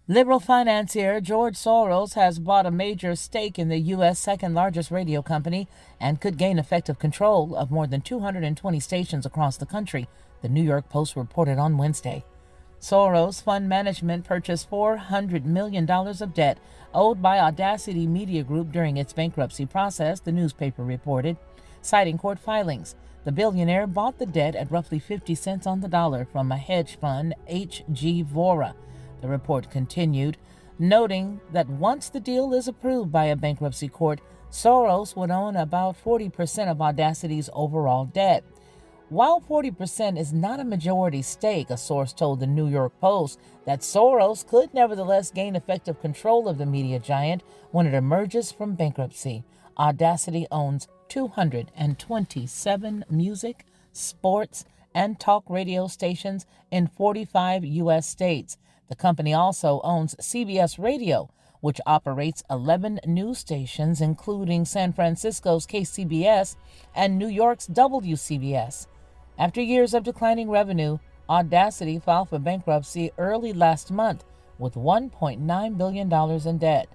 Liberal financier George Soros has bought a major stake in the U.S. second-largest radio company and could gain effective control of more than 220 stations across the country, the New York Post reported on Wednesday. Soros Fund Management purchased $400 million of debt owed by Au-Dacity Media Group during its bankruptcy process, the newspaper reported, citing court filings. The billionaire bought the debt at roughly 50 cents on the dollar from a hedge fund, H.G. Vora. The report continued, noting that once the deal is approved by a bankruptcy court, Soros would own about 40% of Audacity's overall debt. While 40% is not a majority stake, a source told the New York Post that Soros could nevertheless gain effective control of the media giant when it emerges from bankruptcy. Au-Dacity owns 227 music, sports, and talk radio stations in 45 U.S. states. The company also owns CBS Radio, which operates 11 news stations, including San Francisco's KCBS and New York's WCBS. After years of declining revenue, Au-Dacity filed for bankruptcy early last month with $1.9 billion in debt.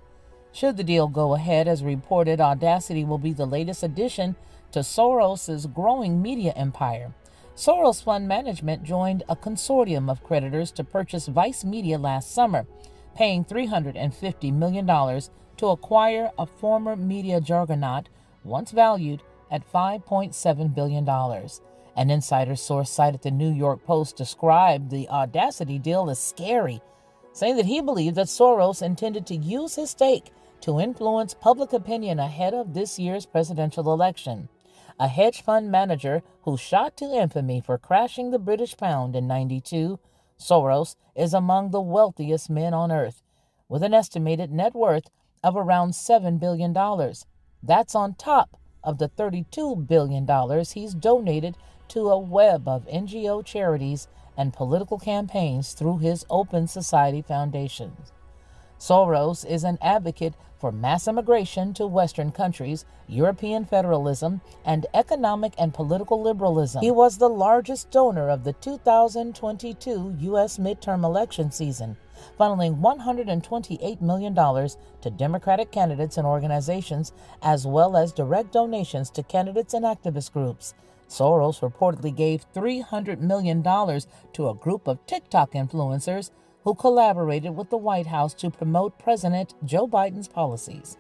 Should the deal go ahead, as reported, Au-Dacity will be the latest addition to Soros's growing media empire. Soros Fund Management joined a consortium of creditors to purchase Vice Media last summer, paying $350 million to acquire a former media juggernaut once valued at $5.7 billion. An insider source cited the New York Post described the Au-Dacity deal as scary, saying that he believed that Soros intended to use his stake to influence public opinion ahead of this year's presidential election. A hedge fund manager who shot to infamy for crashing the British pound in '92, Soros is among the wealthiest men on earth, with an estimated net worth of around $7 billion. That's on top of the $32 billion he's donated to a web of NGO charities and political campaigns through his Open Society foundations. Soros is an advocate for mass immigration to Western countries, European federalism, and economic and political liberalism. He was the largest donor of the 2022 U.S. midterm election season, funneling $128 million to Democratic candidates and organizations, as well as direct donations to candidates and activist groups. Soros reportedly gave $300 million to a group of TikTok influencers who collaborated with the White House to promote President Joe Biden's policies.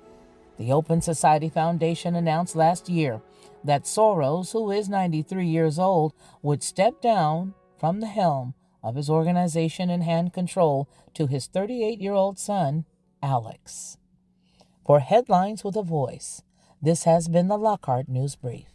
The Open Society Foundation announced last year that Soros, who is 93 years old, would step down from the helm of his organization and hand control to his 38-year-old son, Alex. For Headlines with a Voice, this has been the Lockhart News Brief.